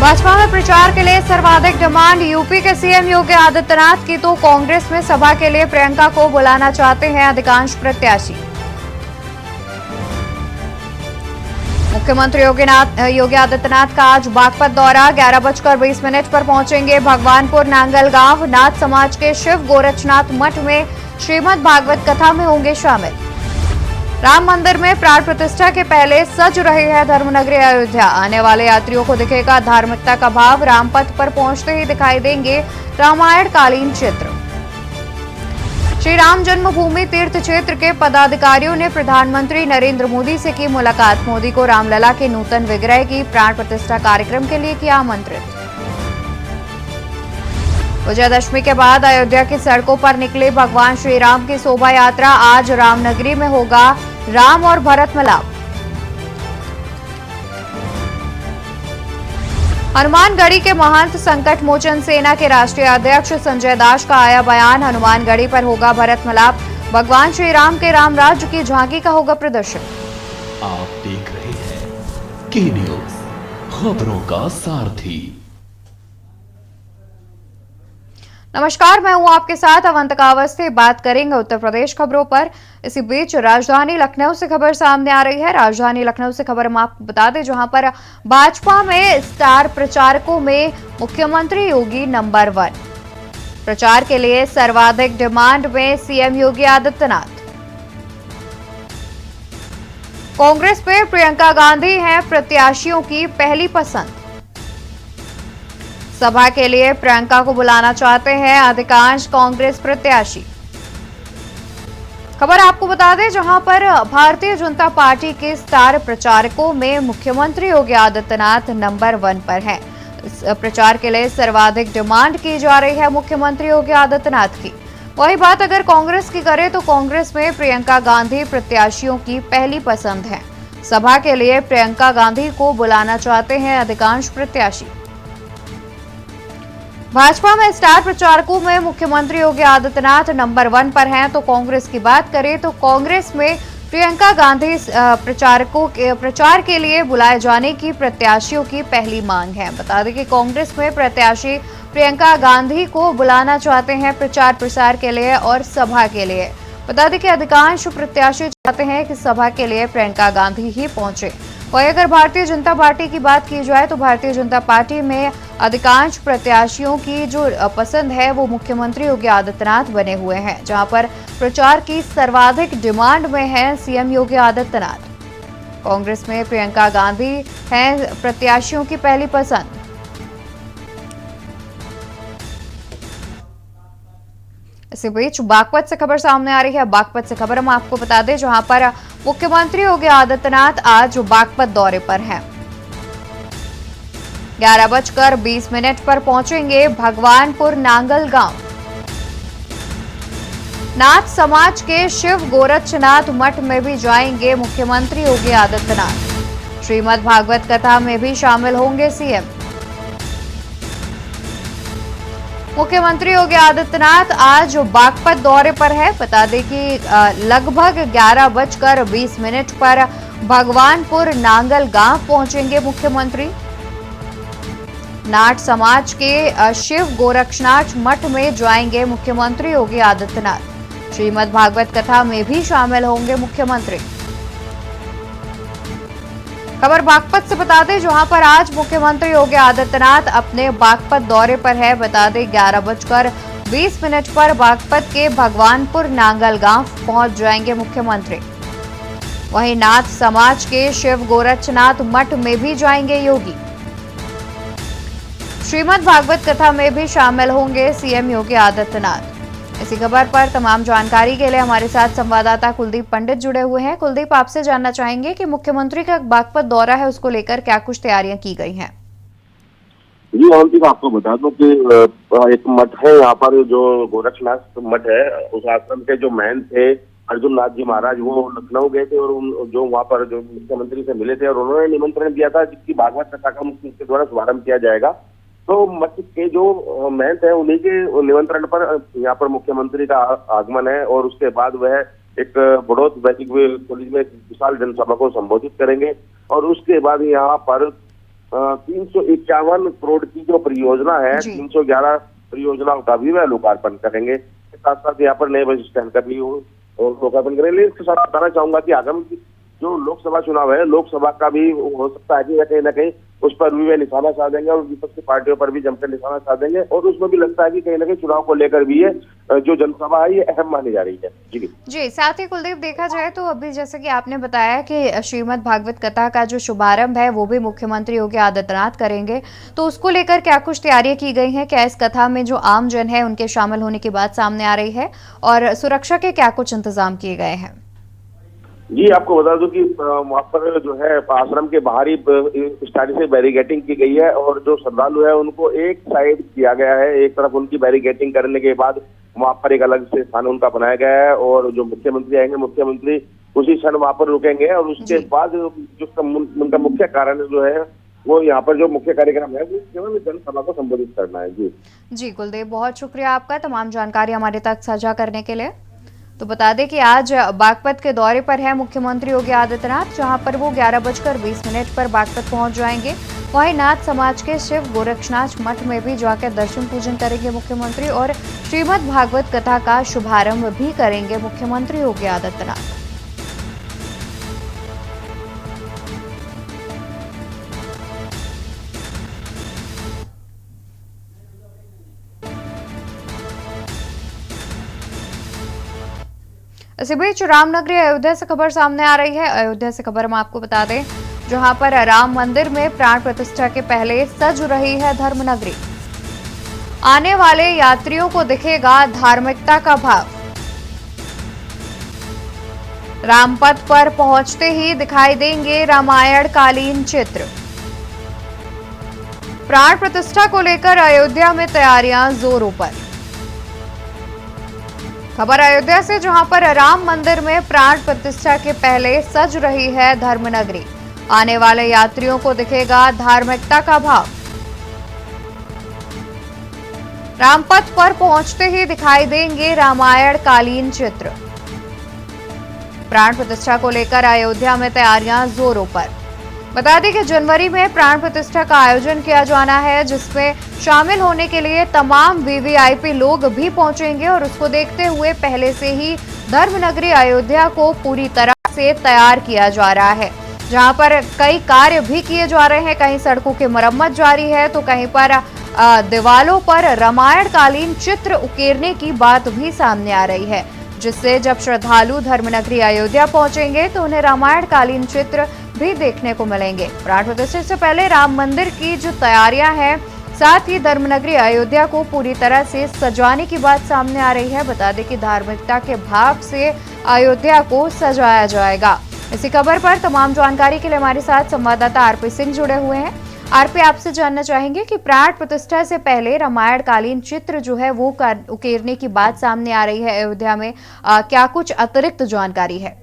भाजपा में प्रचार के लिए सर्वाधिक डिमांड। यूपी के सीएम योगी आदित्यनाथ की तो कांग्रेस में सभा के लिए प्रियंका को बुलाना चाहते हैं अधिकांश प्रत्याशी। मुख्यमंत्री योगी आदित्यनाथ का आज बागपत दौरा। 11:20 पर पहुंचेंगे भगवानपुर नांगल गांव। नाथ समाज के शिव गोरक्षनाथ मठ में श्रीमद् भागवत कथा में होंगे शामिल। राम मंदिर में प्राण प्रतिष्ठा के पहले सज रही है धर्मनगरी अयोध्या। आने वाले यात्रियों को दिखेगा धार्मिकता का भाव। रामपथ पर पहुंचते ही दिखाई देंगे रामायण कालीन चित्र। श्री राम जन्मभूमि तीर्थ क्षेत्र के पदाधिकारियों ने प्रधानमंत्री नरेंद्र मोदी से की मुलाकात। मोदी को रामलला के नूतन विग्रह की प्राण प्रतिष्ठा कार्यक्रम के लिए किया आमंत्रित। विजयदशमी के बाद अयोध्या की सड़कों पर निकले भगवान श्री राम की शोभा यात्रा। आज रामनगरी में होगा राम और भरत मिलाप। हनुमानगढ़ी के महंत संकट मोचन सेना के राष्ट्रीय अध्यक्ष संजय दास का आया बयान। हनुमानगढ़ी पर होगा भरत मिलाप। भगवान श्री राम के राम राज्य की झांकी का होगा प्रदर्शन। आप देख रहे हैं के न्यूज, खबरों का सारथी। नमस्कार, मैं हूं आपके साथ अवंतिका अवस्थी। बात करेंगे उत्तर प्रदेश खबरों पर। इसी बीच राजधानी लखनऊ से खबर सामने आ रही है। राजधानी लखनऊ से खबर हम आपको बता दें, जहां पर भाजपा में स्टार प्रचारकों में मुख्यमंत्री योगी नंबर 1। प्रचार के लिए सर्वाधिक डिमांड में सीएम योगी आदित्यनाथ। कांग्रेस में प्रियंका गांधी हैं प्रत्याशियों की पहली पसंद। सभा के लिए प्रियंका को बुलाना चाहते हैं अधिकांश कांग्रेस प्रत्याशी। खबर आपको बता दें, जहां पर भारतीय जनता पार्टी के स्टार प्रचारकों में मुख्यमंत्री योगी आदित्यनाथ नंबर 1 पर हैं। प्रचार के लिए सर्वाधिक डिमांड की जा रही है मुख्यमंत्री योगी आदित्यनाथ की। वही बात अगर कांग्रेस की करें तो कांग्रेस में प्रियंका गांधी प्रत्याशियों की पहली पसंद है। सभा के लिए प्रियंका गांधी को बुलाना चाहते हैं अधिकांश प्रत्याशी। भाजपा में स्टार प्रचारकों में मुख्यमंत्री योगी आदित्यनाथ नंबर 1 पर हैं। तो कांग्रेस की बात करें तो कांग्रेस में प्रियंका गांधी प्रचार के लिए बुलाए जाने की प्रत्याशियों की पहली मांग है। बता दें कि कांग्रेस में प्रत्याशी प्रियंका गांधी को बुलाना चाहते हैं प्रचार प्रसार के लिए और सभा के लिए। बता दें कि अधिकांश प्रत्याशी चाहते हैं कि सभा के लिए प्रियंका गांधी ही पहुंचे। वहीं अगर भारतीय जनता पार्टी की बात की जाए तो भारतीय जनता पार्टी में अधिकांश प्रत्याशियों की जो पसंद है वो मुख्यमंत्री योगी आदित्यनाथ बने हुए हैं, जहां पर प्रचार की सर्वाधिक डिमांड में है सीएम योगी आदित्यनाथ। कांग्रेस में प्रियंका गांधी हैं प्रत्याशियों की पहली पसंद। इसी बीच बागपत से खबर सामने आ रही है। बागपत से खबर हम आपको बता दें, जहां पर मुख्यमंत्री योगी आदित्यनाथ आज बागपत दौरे पर हैं। 11:20 पर पहुंचेंगे भगवानपुर नांगल गांव। नाथ समाज के शिव गोरक्षनाथ मठ में भी जाएंगे मुख्यमंत्री योगी आदित्यनाथ। श्रीमद् भागवत कथा में भी शामिल होंगे सीएम। मुख्यमंत्री योगी आदित्यनाथ आज बागपत दौरे पर है। बता दें कि लगभग 11:20 पर भगवानपुर नांगल गांव पहुंचेंगे मुख्यमंत्री। नाथ समाज के शिव गोरक्षनाथ मठ में जाएंगे मुख्यमंत्री योगी आदित्यनाथ। श्रीमद् भागवत कथा में भी शामिल होंगे मुख्यमंत्री। खबर बागपत से बता दें, जहां पर आज मुख्यमंत्री योगी आदित्यनाथ अपने बागपत दौरे पर है। बता दें 11:20 पर बागपत के भगवानपुर नांगल गांव पहुंच जाएंगे मुख्यमंत्री। वहीं नाथ समाज के शिव गोरक्षनाथ मठ में भी जाएंगे योगी। श्रीमद् भागवत कथा में भी शामिल होंगे सीएम योगी आदित्यनाथ। इसी खबर पर तमाम जानकारी के लिए हमारे साथ संवाददाता कुलदीप पंडित जुड़े हुए हैं। कुलदीप, आपसे जानना चाहेंगे कि मुख्यमंत्री का बागपत दौरा है, उसको लेकर क्या कुछ तैयारियां की गई हैं? जी अवंतिका, आपको बता दूं कि एक मठ है यहाँ पर, जो गोरक्षनाथ मठ है। उस आश्रम के जो महंत थे अर्जुन नाथ जी महाराज, वो लखनऊ गए थे और जो वहाँ पर जो मुख्यमंत्री से मिले थे और उन्होंने निमंत्रण दिया था जिसकी भागवत कथा का उनके द्वारा शुभारंभ किया जाएगा। तो मठ के जो महंत है उन्हीं के निमंत्रण पर यहाँ पर मुख्यमंत्री का आगमन है और उसके बाद वह एक बड़ौत वैदिक कॉलेज में विशाल जनसभा को संबोधित करेंगे और उसके बाद यहाँ पर 351 करोड़ की जो परियोजना है, जी। 311 परियोजनाओं का भी वह लोकार्पण करेंगे। साथ साथ यहाँ पर नए बस स्टैंड का भी लोकार्पण करेंगे। इसके साथ बताना चाहूंगा कि आगामी जो लोकसभा चुनाव है, लोकसभा का भी हो सकता है कि कहीं ना कहीं उस पर भी वे निशाना साधेंगे और विपक्ष की पार्टियों पर भी जमकर निशाना साधेंगे, और उसमें भी लगता है कि कहीं ना कहीं चुनाव को लेकर भी ये जो जनसभा है ये अहम मानी जा रही है। जी, साथ ही कुलदीप देखा जाए तो अभी जैसे कि आपने बताया कि श्रीमद् भागवत कथा का जो शुभारंभ है वो भी मुख्यमंत्री योगी आदित्यनाथ करेंगे, तो उसको लेकर क्या कुछ तैयारियां की गई हैं? क्या इस कथा में जो आम जन है उनके शामिल होने की बात सामने आ रही है, और सुरक्षा के क्या कुछ इंतजाम किए गए हैं? जी, आपको बता दूं कि वहाँ पर जो है आश्रम के बाहर ही स्टार्टिंग से बैरिकेटिंग की गई है, और जो श्रद्धालु है उनको एक साइड किया गया है। एक तरफ उनकी बैरिकेटिंग करने के बाद वहाँ पर एक अलग से स्थान उनका बनाया गया है, और जो मुख्यमंत्री आएंगे, मुख्यमंत्री उसी क्षण वहाँ पर रुकेंगे, और उसके बाद जो उनका मुख्य कारण जो है वो यहाँ पर जो मुख्य कार्यक्रम है वो केवल जनसभा को संबोधित करना है। जी कुलदीप, बहुत शुक्रिया आपका तमाम जानकारी हमारे तक साझा करने के लिए। तो बता दें कि आज बागपत के दौरे पर है मुख्यमंत्री योगी आदित्यनाथ, जहां पर वो 11:20 पर बागपत पहुंच जाएंगे। वहीं नाथ समाज के शिव गोरक्षनाथ मठ में भी जाकर दर्शन पूजन करेंगे मुख्यमंत्री, और श्रीमद् भागवत कथा का शुभारंभ भी करेंगे मुख्यमंत्री योगी आदित्यनाथ। इसी बीच रामनगरी अयोध्या से खबर सामने आ रही है। अयोध्या से खबर हम आपको बता दें, जहां पर राम मंदिर में प्राण प्रतिष्ठा के पहले सज रही है धर्मनगरी। आने वाले यात्रियों को दिखेगा धार्मिकता का भाव। रामपथ पर पहुंचते ही दिखाई देंगे रामायण कालीन चित्र। प्राण प्रतिष्ठा को लेकर अयोध्या में तैयारियां जोरों पर। खबर अयोध्या से, जहां पर राम मंदिर में प्राण प्रतिष्ठा के पहले सज रही है धर्मनगरी। आने वाले यात्रियों को दिखेगा धार्मिकता का भाव। रामपथ पर पहुंचते ही दिखाई देंगे रामायण कालीन चित्र। प्राण प्रतिष्ठा को लेकर अयोध्या में तैयारियां जोरों पर। बता दें कि जनवरी में प्राण प्रतिष्ठा का आयोजन किया जाना है, जिसमें शामिल होने के लिए तमाम वीवीआईपी लोग भी पहुंचेंगे, और उसको देखते हुए पहले से ही धर्मनगरी अयोध्या को पूरी तरह से तैयार किया जा रहा है, जहां पर कई कार्य भी किए जा रहे हैं। कहीं सड़कों की मरम्मत जारी है, तो कहीं पर दीवालों पर रामायण कालीन चित्र उकेरने की बात भी सामने आ रही है, जिससे जब श्रद्धालु धर्मनगरी अयोध्या पहुंचेंगे तो उन्हें रामायण कालीन चित्र भी देखने को मिलेंगे। प्राण प्रतिष्ठा से पहले राम मंदिर की जो तैयारियां हैं, साथ ही धर्मनगरी अयोध्या को पूरी तरह से सजाने की बात सामने आ रही है। बता दें कि धार्मिकता के भाव से अयोध्या को सजाया जाएगा। इसी खबर पर तमाम जानकारी के लिए हमारे साथ संवाददाता आरपी सिंह जुड़े हुए हैं। आरपी, आपसे जानना चाहेंगे कि प्राण प्रतिष्ठा से पहले रामायण कालीन चित्र जो है वो उकेरने की बात सामने आ रही है अयोध्या में, क्या कुछ अतिरिक्त जानकारी है?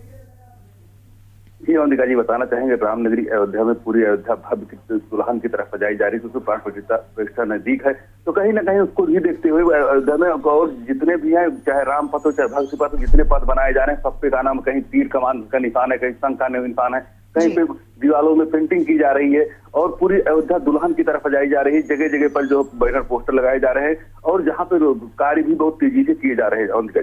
जी अवंतिका जी, बताना चाहेंगे रामनगरी अयोध्या में पूरी अयोध्या भव्य दुल्हन की तरफ सजाई जा रही है, क्योंकि प्राण प्रतिष्ठा नजदीक है, तो कहीं ना कहीं उसको भी देखते हुए अयोध्या में और जितने भी हैं, चाहे राम पथ हो चाहे भक्त पथ, जितने पथ बनाए जा रहे हैं, सब पे का नाम, कहीं तीर कमान का निशान है, कहीं शंख का निशान है, कहीं पे दीवालों में पेंटिंग की जा रही है, और पूरी अयोध्या दुल्हन की तरफ सजाई जा रही है। जगह जगह पर जो बैनर पोस्टर लगाए जा रहे हैं, और जहाँ पे कार्य भी बहुत तेजी से किए जा रहे हैं अवंतिका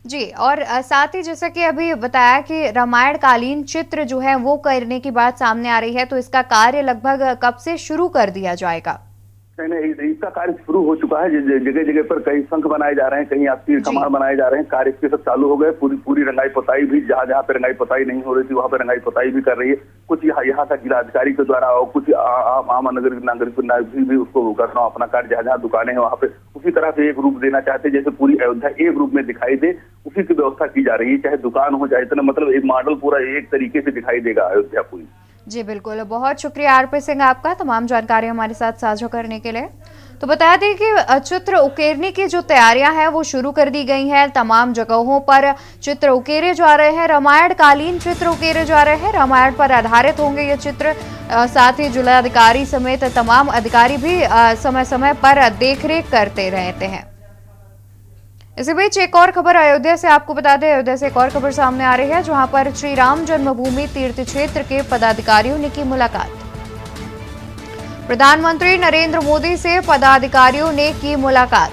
जी। और साथ ही जैसा कि अभी बताया कि रामायण कालीन चित्र जो है वो करने की बात सामने आ रही है, तो इसका कार्य लगभग कब से शुरू कर दिया जाएगा? नहीं, इसका कार्य शुरू हो चुका है। जगह जगह पर कहीं शंख बनाए जा रहे हैं, कहीं तीर कमान बनाए जा रहे हैं, कार्य इसके सब चालू हो गए। पूरी रंगाई पोताई भी, जहाँ जहाँ पे रंगाई पोताई नहीं हो रही थी वहाँ पे रंगाई पोताई भी कर रही है। कुछ यहाँ का जिलाधिकारी के द्वारा और कुछ आम नागरिक भी उसको करना, अपना कार्य जहाँ जहाँ दुकानें हैं वहाँ पे उसी तरह से एक रूप देना चाहते हैं, जैसे पूरी अयोध्या एक रूप में दिखाई दे, उसी की व्यवस्था की जा रही है। चाहे दुकान हो, चाहे इतना, मतलब एक मॉडल पूरा एक तरीके से दिखाई देगा अयोध्या पूरी। जी बिल्कुल, बहुत शुक्रिया आरपी सिंह आपका तमाम जानकारी हमारे साथ साझा करने के लिए। तो बता दें कि चित्र उकेरने की जो तैयारियां हैं वो शुरू कर दी गई हैं। तमाम जगहों पर चित्र उकेरे जा रहे हैं, रामायण कालीन चित्र उकेरे जा रहे हैं, रामायण पर आधारित होंगे ये चित्र। साथ ही जिलाधिकारी समेत तमाम अधिकारी भी समय समय पर देखरेख करते रहते हैं। इसी बीच एक और खबर अयोध्या से आपको बता दें, अयोध्या से एक और खबर सामने आ रही है, जहां पर श्री राम जन्मभूमि तीर्थ क्षेत्र के पदाधिकारियों ने की मुलाकात। प्रधानमंत्री नरेंद्र मोदी से पदाधिकारियों ने की मुलाकात।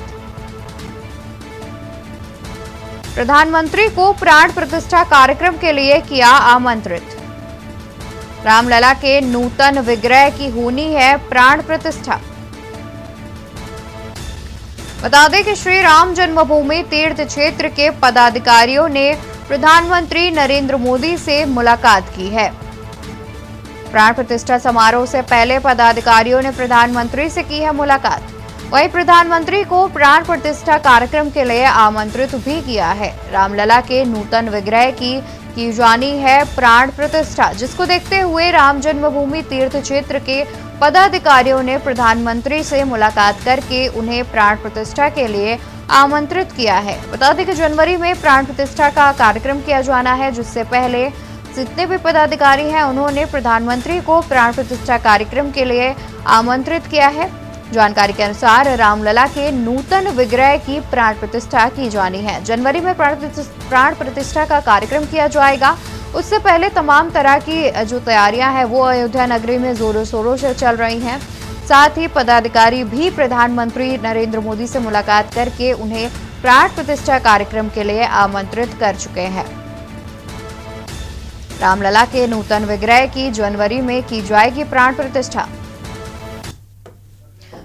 प्रधानमंत्री को प्राण प्रतिष्ठा कार्यक्रम के लिए किया आमंत्रित। रामलला के नूतन विग्रह की होनी है प्राण प्रतिष्ठा। बता दें कि श्री राम जन्मभूमि तीर्थ क्षेत्र के पदाधिकारियों ने प्रधानमंत्री नरेंद्र मोदी से मुलाकात की है। प्राण प्रतिष्ठा समारोह से पहले पदाधिकारियों ने प्रधानमंत्री से की है मुलाकात। वहीं प्रधानमंत्री को प्राण प्रतिष्ठा कार्यक्रम के लिए आमंत्रित भी किया है। रामलला के नूतन विग्रह की जानी है प्राण प्रतिष्ठा, जिसको देखते हुए राम जन्मभूमि तीर्थ क्षेत्र के पदाधिकारियों ने प्रधानमंत्री से मुलाकात करके उन्हें प्राण प्रतिष्ठा के लिए आमंत्रित किया है। बता दें कि जनवरी में प्राण प्रतिष्ठा का कार्यक्रम किया जाना है, जिससे पहले जितने भी पदाधिकारी हैं उन्होंने प्रधानमंत्री को प्राण प्रतिष्ठा कार्यक्रम के लिए आमंत्रित किया है। जानकारी के अनुसार रामलला के नूतन विग्रह की प्राण प्रतिष्ठा की जानी है। जनवरी में प्राण प्रतिष्ठा का कार्यक्रम किया जाएगा। उससे पहले तमाम तरह की जो तैयारियां हैं वो अयोध्या नगरी में जोरों शोरों से चल रही हैं। साथ ही पदाधिकारी भी प्रधानमंत्री नरेंद्र मोदी से मुलाकात करके उन्हें प्राण प्रतिष्ठा कार्यक्रम के लिए आमंत्रित कर चुके हैं। रामलला के नूतन विग्रह की जनवरी में की जाएगी प्राण प्रतिष्ठा।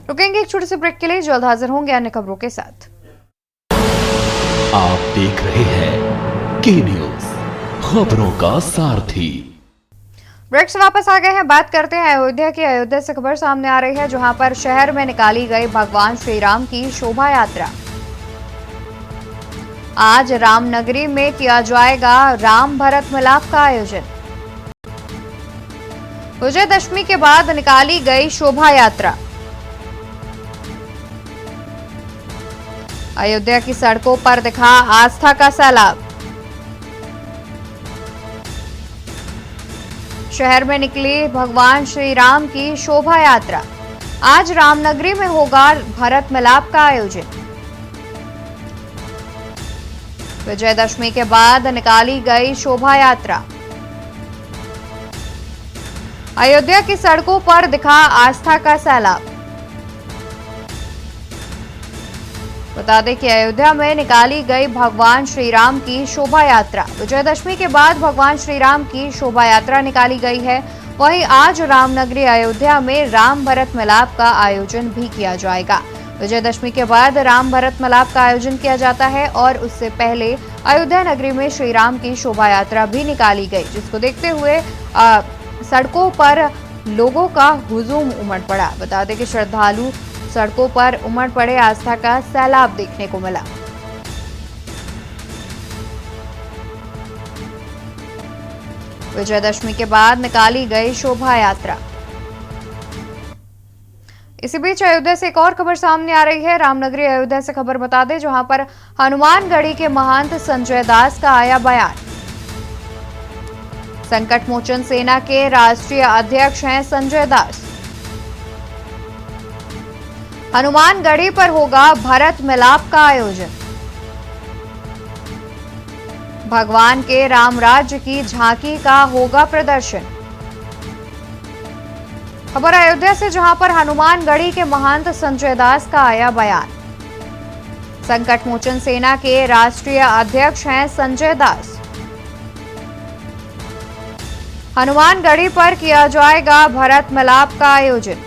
रुकेंगे एक छोटे से ब्रेक के लिए, जल्द हाजिर होंगे अन्य खबरों के साथ। आप देख रहे हैं के न्यूज, खबरों का सारथी। ब्रेक से वापस आ गए हैं। बात करते हैं अयोध्या की। अयोध्या से खबर सामने आ रही है, जहां पर शहर में निकाली गई भगवान श्री राम की शोभा यात्रा। आज रामनगरी में किया जाएगा राम भरत मिलाप का आयोजन। विजयदशमी के बाद निकाली गई शोभा यात्रा। अयोध्या की सड़कों पर दिखा आस्था का सैलाब। शहर में निकली भगवान श्री राम की शोभा यात्रा। आज रामनगरी में होगा भरत मिलाप का आयोजन। विजयदशमी के बाद निकाली गई शोभा यात्रा। अयोध्या की सड़कों पर दिखा आस्था का सैलाब। बता दें कि अयोध्या में निकाली गई भगवान श्री राम की शोभा यात्रा। विजयदशमी के बाद भगवान श्री राम की शोभा यात्रा निकाली गई है। वहीं आज रामनगरी अयोध्या में राम भरत मिलाप का आयोजन भी किया जाएगा। विजयदशमी के बाद राम भरत मिलाप का आयोजन किया जाता है और उससे पहले अयोध्या नगरी में श्री राम की शोभा यात्रा भी निकाली गई, जिसको देखते हुए सड़कों पर लोगों का हुजूम उमड़ पड़ा। बता दें कि श्रद्धालु सड़कों पर उमड़ पड़े, आस्था का सैलाब देखने को मिला। विजयदशमी के बाद निकाली गई शोभा यात्रा। इसी बीच अयोध्या से एक और खबर सामने आ रही है। रामनगरी अयोध्या से खबर बता दें, जहां पर हनुमानगढ़ी के महंत संजय दास का आया बयान। संकट मोचन सेना के राष्ट्रीय अध्यक्ष हैं संजय दास। हनुमानगढ़ी पर होगा भरत मिलाप का आयोजन। भगवान के राम राज्य की झांकी का होगा प्रदर्शन। खबर अयोध्या से, जहां पर हनुमानगढ़ी के महंत संजय दास का आया बयान। संकट मोचन सेना के राष्ट्रीय अध्यक्ष हैं संजय दास। हनुमानगढ़ी पर किया जाएगा भरत मिलाप का आयोजन।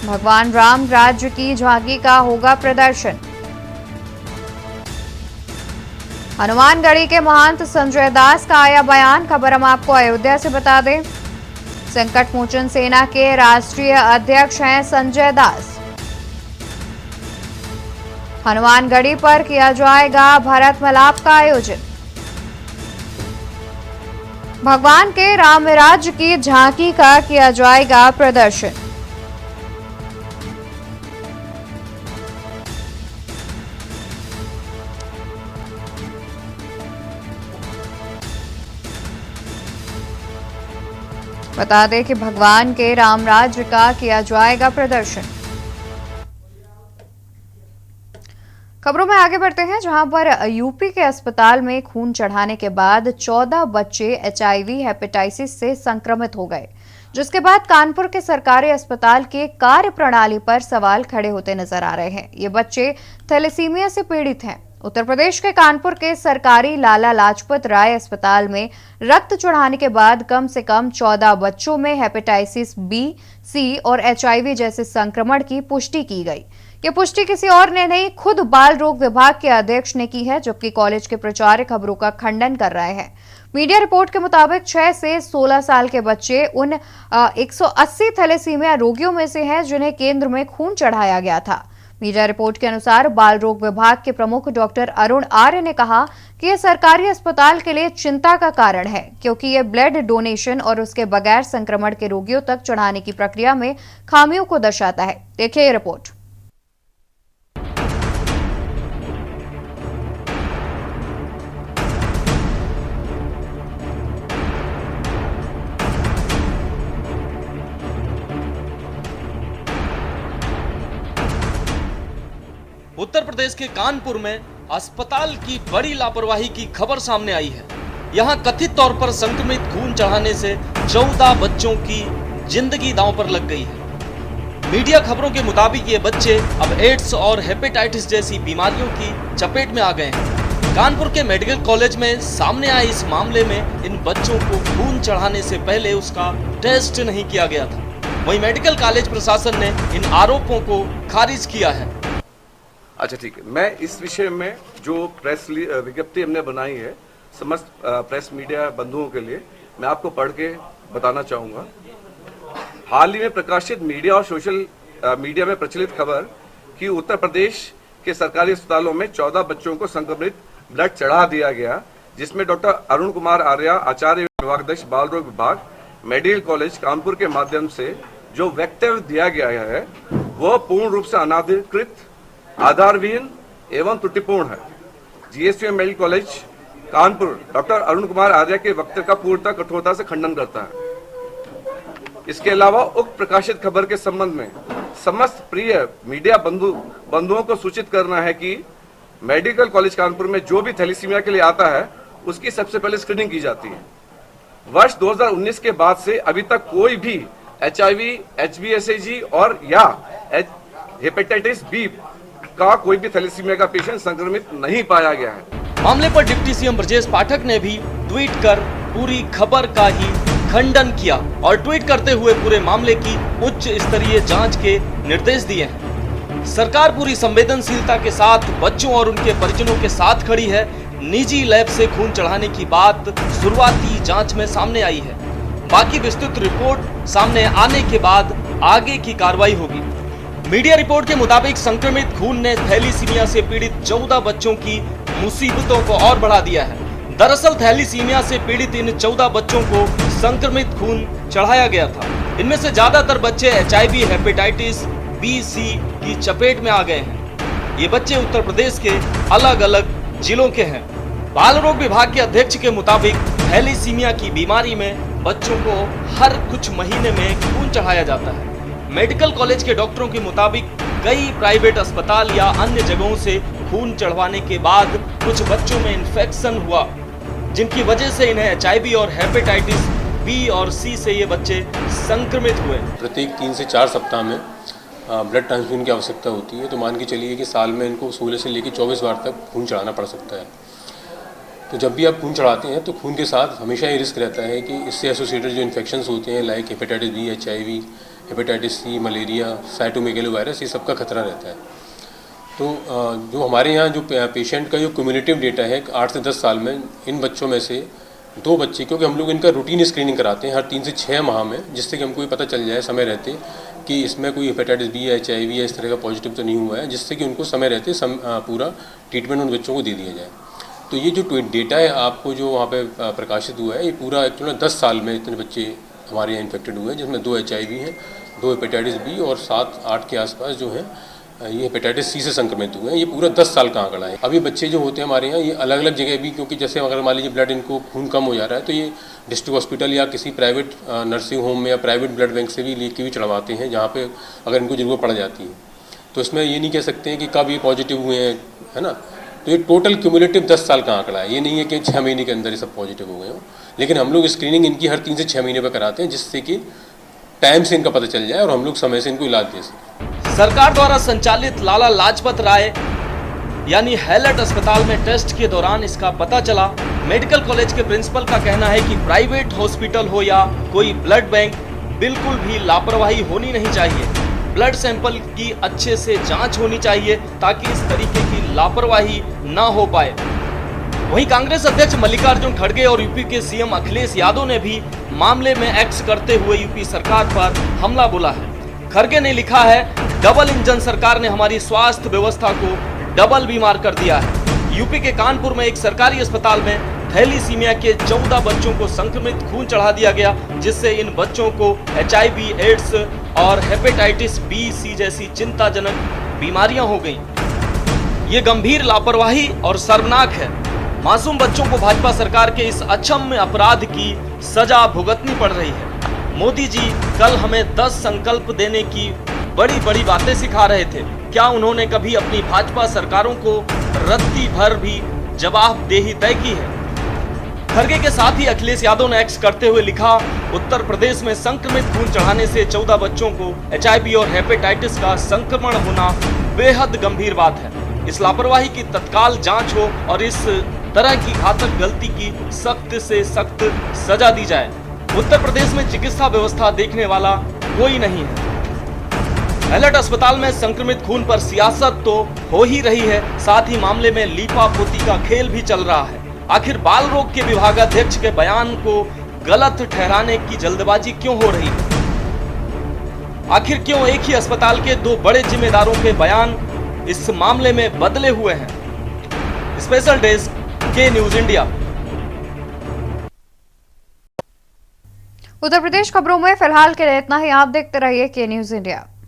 भगवान राम राज्य की झांकी का होगा प्रदर्शन। हनुमानगढ़ी के महंत संजय दास का आया बयान। खबर हम आपको अयोध्या से बता दें, संकट मोचन सेना के राष्ट्रीय अध्यक्ष हैं संजय दास। हनुमानगढ़ी पर किया जाएगा भरत मिलाप का आयोजन। भगवान के राम राज्य की झांकी का किया जाएगा प्रदर्शन। बता दें कि भगवान के राम राज्य का किया जाएगा प्रदर्शन। खबरों में आगे बढ़ते हैं, जहां पर यूपी के अस्पताल में खून चढ़ाने के बाद 14 बच्चे HIV हेपेटाइटिस से संक्रमित हो गए। जिसके बाद कानपुर के सरकारी अस्पताल के कार्य प्रणाली पर सवाल खड़े होते नजर आ रहे हैं। ये बच्चे थैलेसीमिया से पीड़ित हैं। उत्तर प्रदेश के कानपुर के सरकारी लाला लाजपत राय अस्पताल में रक्त चढ़ाने के बाद कम से कम 14 बच्चों में हेपेटाइटिस बी, सी और HIV जैसे संक्रमण की पुष्टि की गई। ये पुष्टि किसी और ने नहीं, खुद बाल रोग विभाग के अध्यक्ष ने की है, जबकि कॉलेज के प्राचार्य खबरों का खंडन कर रहे हैं। मीडिया रिपोर्ट के मुताबिक 6 से 16 साल के बच्चे उन 180 थैलेसीमिया रोगियों में से हैं जिन्हें केंद्र में खून चढ़ाया गया था। मीडिया रिपोर्ट के अनुसार बाल रोग विभाग के प्रमुख डॉक्टर अरुण आर्य ने कहा कि यह सरकारी अस्पताल के लिए चिंता का कारण है, क्योंकि यह ब्लड डोनेशन और उसके बगैर संक्रमण के रोगियों तक चढ़ाने की प्रक्रिया में खामियों को दर्शाता है। देखिए ये रिपोर्ट। उत्तर प्रदेश के कानपुर में अस्पताल की बड़ी लापरवाही की खबर सामने आई है। यहां कथित तौर पर संक्रमित खून चढ़ाने से 14 बच्चों की जिंदगी दांव पर लग गई है। मीडिया खबरों के मुताबिक ये बच्चे अब एड्स और हेपेटाइटिस जैसी बीमारियों की चपेट में आ गए हैं। कानपुर के मेडिकल कॉलेज में सामने आए इस मामले में इन बच्चों को खून चढ़ाने से पहले उसका टेस्ट नहीं किया गया था। वहीं मेडिकल कॉलेज प्रशासन ने इन आरोपों को खारिज किया है। अच्छा ठीक है, मैं इस विषय में जो प्रेस विज्ञप्ति हमने बनाई है समस्त प्रेस मीडिया बंधुओं के लिए, मैं आपको पढ़ के बताना चाहूँगा। हाल ही में प्रकाशित मीडिया और सोशल मीडिया में प्रचलित खबर कि उत्तर प्रदेश के सरकारी अस्पतालों में 14 बच्चों को संक्रमित ब्लड चढ़ा दिया गया, जिसमें डॉक्टर अरुण कुमार आर्या, आचार्य विभागाध्यक्ष बाल रोग विभाग, मेडिकल कॉलेज कानपुर के माध्यम से जो वक्तव्य दिया गया है वह पूर्ण रूप से अनाधिकृत, आधारविहीन एवं त्रुटिपूर्ण है। GSVM medical college Kanpur doctor Arun Kumar Arya के वक्तव्य का पूर्णतः कठोरता से खंडन करता है। इसके अलावा उक्त प्रकाशित खबर के संबंध में समस्त प्रिय मीडिया बंधुओं को सूचित करना है कि मेडिकल कॉलेज कानपुर में जो भी थैलेसीमिया के लिए आता है उसकी सबसे पहले स्क्रीनिंग की जाती है। वर्ष 2019 के बाद से अभी तक कोई भी HIV, HBsAg और या हेपेटाइटिस बी का कोई भी थैलेसीमिया का पेशेंट संक्रमित नहीं पाया गया है। मामले पर डिप्टी सीएम ब्रजेश पाठक ने भी ट्वीट कर पूरी खबर का ही खंडन किया और ट्वीट करते हुए पूरे मामले की उच्च स्तरीय जांच के निर्देश दिए हैं। सरकार पूरी संवेदनशीलता के साथ बच्चों और उनके परिजनों के साथ खड़ी है। निजी लैब से खून चढ़ाने की बात शुरुआती जांच में सामने आई है। बाकी विस्तृत रिपोर्ट सामने आने के बाद आगे की कार्रवाई होगी। मीडिया रिपोर्ट के मुताबिक संक्रमित खून ने थैलीसीमिया से पीड़ित 14 बच्चों की मुसीबतों को और बढ़ा दिया है। दरअसल थैलीसीमिया से पीड़ित इन 14 बच्चों को संक्रमित खून चढ़ाया गया था। इनमें से ज्यादातर बच्चे HIV, हेपेटाइटिस बी, सी की चपेट में आ गए हैं। ये बच्चे उत्तर प्रदेश के अलग अलग जिलों के हैं। बाल रोग विभाग के अध्यक्ष के मुताबिक थैलीसीमिया की बीमारी में बच्चों को हर कुछ महीने में खून चढ़ाया जाता है। मेडिकल कॉलेज के डॉक्टरों के मुताबिक कई प्राइवेट अस्पताल या अन्य जगहों से खून चढ़वाने के बाद कुछ बच्चों में इन्फेक्शन हुआ, जिनकी वजह से इन्हें HIV और हेपेटाइटिस बी और सी से ये बच्चे संक्रमित हुए। प्रत्येक 3 से 4 सप्ताह में ब्लड ट्रांसफ्यूजन की आवश्यकता होती है। तो मान के चलिए कि साल में इनको 16 से लेकर 24 बार तक खून चढ़ाना पड़ सकता है। तो जब भी आप खून चढ़ाते हैं तो खून के साथ हमेशा ये रिस्क रहता है कि इससे एसोसिएटेड जो इन्फेक्शंस होते हैं like hepatitis B, HIV, hepatitis C, malaria, cytomegalovirus, ये सब का खतरा रहता है। तो जो हमारे यहाँ जो पेशेंट का जो क्यूमुलेटिव डेटा है 8 से 10 साल में, इन बच्चों में से 2 बच्चे, क्योंकि हम लोग इनका रूटीन स्क्रीनिंग कराते हैं हर 3 से 6 माह में, जिससे कि हमको ये पता चल जाए समय रहते कि इसमें कोई हेपेटाइटिस बी या HIV या इस तरह का पॉजिटिव तो नहीं हुआ है, जिससे कि उनको समय रहते पूरा ट्रीटमेंट उन बच्चों को दे दिया जाए। तो ये जो डेटा है आपको जो वहाँ पे प्रकाशित हुआ है, ये पूरा एक्चुअली 10 साल में इतने बच्चे हमारे यहाँ इन्फेक्टेड हुए हैं, जिसमें 2 HIV हैं, 2 हेपेटाइटिस बी और 7-8 के आसपास जो है ये हेपेटाइटिस सी से संक्रमित हुए हैं। ये पूरा 10 साल का आंकड़ा है। अभी बच्चे जो होते हैं हमारे यहाँ ये अलग अलग जगह भी, क्योंकि जैसे अगर मान लीजिए ब्लड इनको खून कम हो जा रहा है तो ये डिस्ट्रिक्ट हॉस्पिटल या किसी प्राइवेट नर्सिंग होम में या प्राइवेट ब्लड बैंक से भी लेके भी चढ़वाते हैं, जहाँ पे अगर इनको जरूरत पड़ जाती है। तो इसमें ये नहीं कह सकते हैं कि कब ये पॉजिटिव हुए हैं, है ना। तो ये टोटल क्यूमुलेटिव 10 साल का आंकड़ा है। ये नहीं है कि 6 महीने के अंदर ये सब पॉजिटिव हो गए हो, लेकिन हम लोग स्क्रीनिंग इनकी हर 3 से 6 महीने पर कराते हैं, जिससे कि टाइम से इनका पता चल जाए और हम लोग समय से इनको इलाज दे सकें। सरकार द्वारा संचालित लाला लाजपत राय यानी हैलट अस्पताल में टेस्ट के दौरान इसका पता चला। मेडिकल कॉलेज के प्रिंसिपल का कहना है कि प्राइवेट हॉस्पिटल हो या कोई ब्लड बैंक, बिल्कुल भी लापरवाही होनी नहीं चाहिए। ब्लड सैंपल की अच्छे से जांच होनी चाहिए ताकि इस तरीके की लापरवाही ना हो पाए। वहीं कांग्रेस अध्यक्ष मल्लिकार्जुन खड़गे और यूपी के सीएम अखिलेश यादव ने भी मामले में एक्स करते हुए यूपी सरकार पर हमला बोला है। खड़गे ने लिखा है, डबल इंजन सरकार ने हमारी स्वास्थ्य व्यवस्था को डबल बीमार कर दिया है। यूपी के कानपुर में एक सरकारी अस्पताल में थैलीसीमिया के 14 बच्चों को संक्रमित खून चढ़ा दिया गया, जिससे इन बच्चों को HIV, एड्स और हेपेटाइटिस B, C जैसी चिंताजनक बीमारियां हो गईं। ये गंभीर लापरवाही और शर्मनाक है। मासूम बच्चों को भाजपा सरकार के इस अक्षम्य अपराध की सजा भुगतनी पड़ रही है। मोदी जी कल हमें 10 संकल्प देने की बड़ी बड़ी बातें सिखा रहे थे। क्या उन्होंने कभी अपनी भाजपा सरकारों को रत्ती भर भी जवाबदेही तय की है? खड़गे के साथ ही अखिलेश यादव ने एक्स करते हुए लिखा, उत्तर प्रदेश में संक्रमित खून चढ़ाने से 14 बच्चों को HIV और हेपेटाइटिस का संक्रमण होना बेहद गंभीर बात है। इस लापरवाही की तत्काल जांच हो और इस तरह की घातक गलती की सख्त से सख्त सजा दी जाए। उत्तर प्रदेश में चिकित्सा व्यवस्था देखने वाला कोई नहीं है। हैलट अस्पताल में संक्रमित खून पर सियासत तो हो ही रही है, साथ ही मामले में लीपापोती का खेल भी चल रहा है। आखिर बाल रोग के विभागाध्यक्ष के बयान को गलत ठहराने की जल्दबाजी क्यों हो रही है? आखिर क्यों एक ही अस्पताल के 2 बड़े जिम्मेदारों के बयान इस मामले में बदले हुए हैं? स्पेशल डेस्क के न्यूज इंडिया। उत्तर प्रदेश खबरों में फिलहाल के लिए इतना ही। आप देखते रहिए के न्यूज इंडिया।